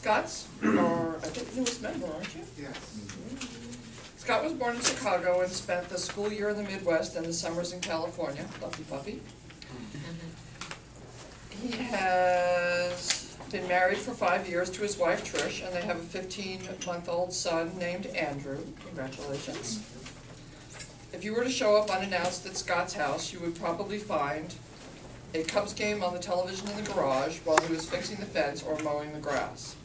Scott's are, I think, newest member, aren't you? Yes. Scott was born in Chicago and spent the school year in the Midwest and the summers in California. Lucky puppy. He has been married for 5 years to his wife Trish, and they have a 15-month-old son named Andrew. Congratulations. If you were to show up unannounced at Scott's house, you would probably find a Cubs game on the television in the garage while he was fixing the fence or mowing the grass.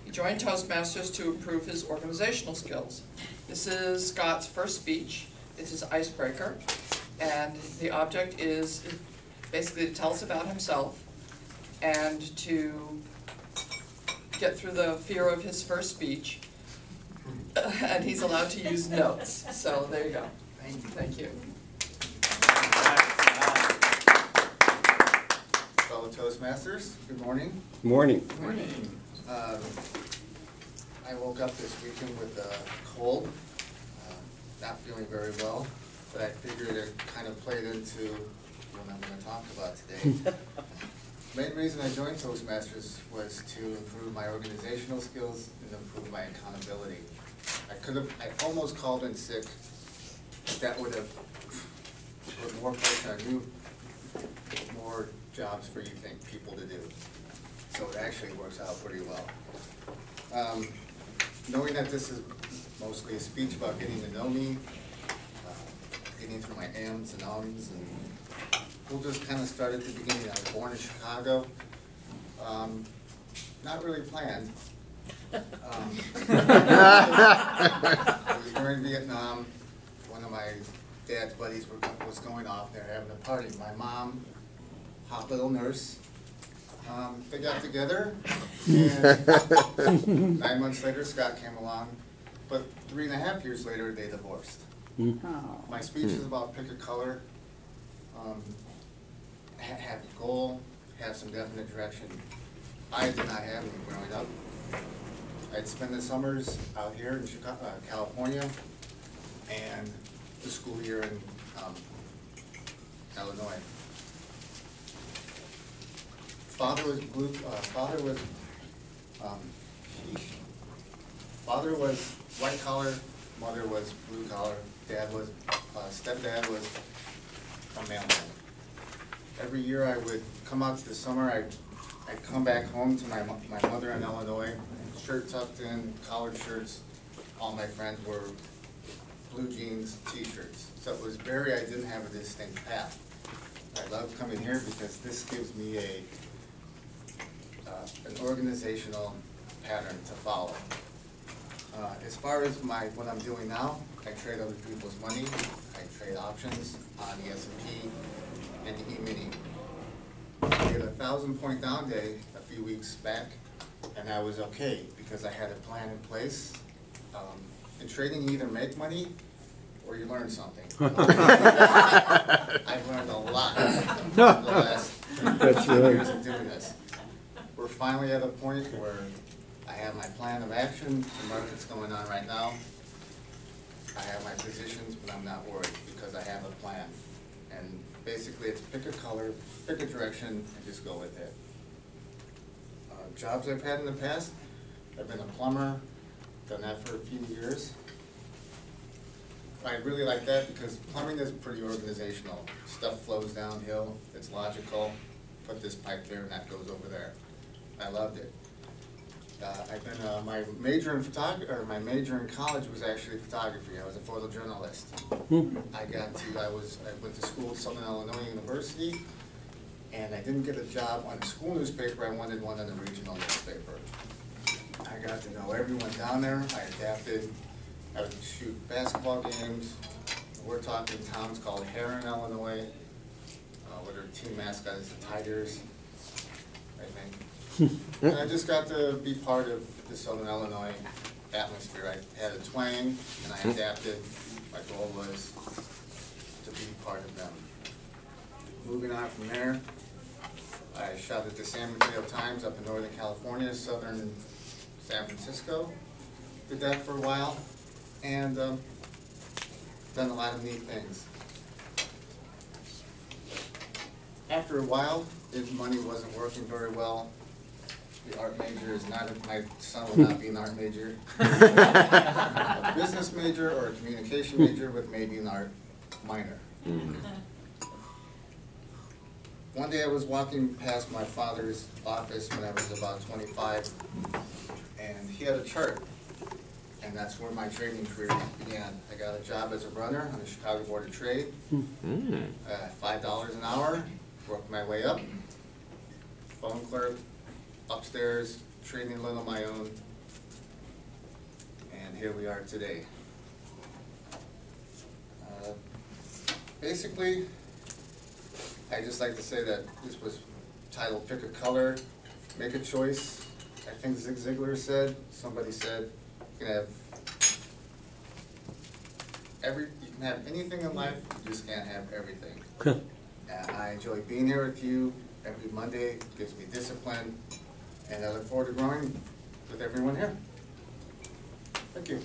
He joined Toastmasters to improve his organizational skills. This is Scott's first speech. It's his icebreaker, and the object is basically to tell us about himself and to get through the fear of his first speech. And he's allowed to use notes. So there you go. Thank you. Fellow Toastmasters, good morning. Morning. Good morning. I woke up this weekend with a cold, not feeling very well, but I figured it kind of played into what I'm going to talk about today. The main reason I joined Toastmasters was to improve my organizational skills and improve my accountability. I almost called in sick. That would have put more pressure on you, more jobs for you think people to do. So it actually works out pretty well. Knowing that this is mostly a speech about getting to know me, getting through my M's and Ums, and we'll just kind of start at the beginning. I was born in Chicago. Not really planned. I was born in Vietnam. One of my dad's buddies was going off there having a party. My mom, hot little nurse, they got together, and 9 months later Scott came along, but 3.5 years later they divorced. My speech is about pick a color, have a goal, have some definite direction. I did not have any growing up. I'd spend the summers out here in Chicago, California, and the school year in Illinois. Father was white collar, mother was blue collar, stepdad was a mailman. Every year I would come out to the summer, I'd come back home to my mother in Illinois, shirt tucked in, collared shirts. All my friends were blue jeans, t-shirts. So it was I didn't have a distinct path. I love coming here because this gives me an organizational pattern to follow. As far as what I'm doing now, I trade other people's money. I trade options on the S&P and the E-mini. I had a 1,000-point down day a few weeks back, and I was okay because I had a plan in place. In trading, you either make money or you learn something. I've learned a lot in the last 2 years of doing this. We're finally at a point where I have my plan of action. The market's going on right now. I have my positions, but I'm not worried because I have a plan. And basically, it's pick a color, pick a direction, and just go with it. Jobs I've had in the past, I've been a plumber, done that for a few years. I really like that because plumbing is pretty organizational. Stuff flows downhill, it's logical. Put this pipe there and that goes over there. I loved it. I've been my major in my major in college was actually photography. I was a photojournalist. I went to school at Southern Illinois University, and I didn't get a job on a school newspaper. I wanted one in a regional newspaper. I got to know everyone down there. I adapted. I would shoot basketball games. We're talking towns called Heron, Illinois, where their team mascot is the Tigers, I think. And I just got to be part of the Southern Illinois atmosphere. I had a twang, and I adapted. My goal was to be part of them. Moving on from there, I shot at the San Mateo Times up in Northern California, southern San Francisco. Did that for a while, and done a lot of neat things. After a while, money wasn't working very well. The art major is not, my son will not be an art major. A business major or a communication major with maybe an art minor. One day I was walking past my father's office when I was about 25, and he had a chart, and that's where my trading career began. I got a job as a runner on the Chicago Board of Trade, $5 an hour, worked my way up, phone clerk, upstairs, trading a little on my own, and here we are today. Basically, I just like to say that this was titled Pick a Color, Make a Choice. I think Zig Ziglar said, somebody said, you can have anything in life, you just can't have everything. And I enjoy being here with you every Monday, it gives me discipline, and I look forward to growing with everyone here. Thank you.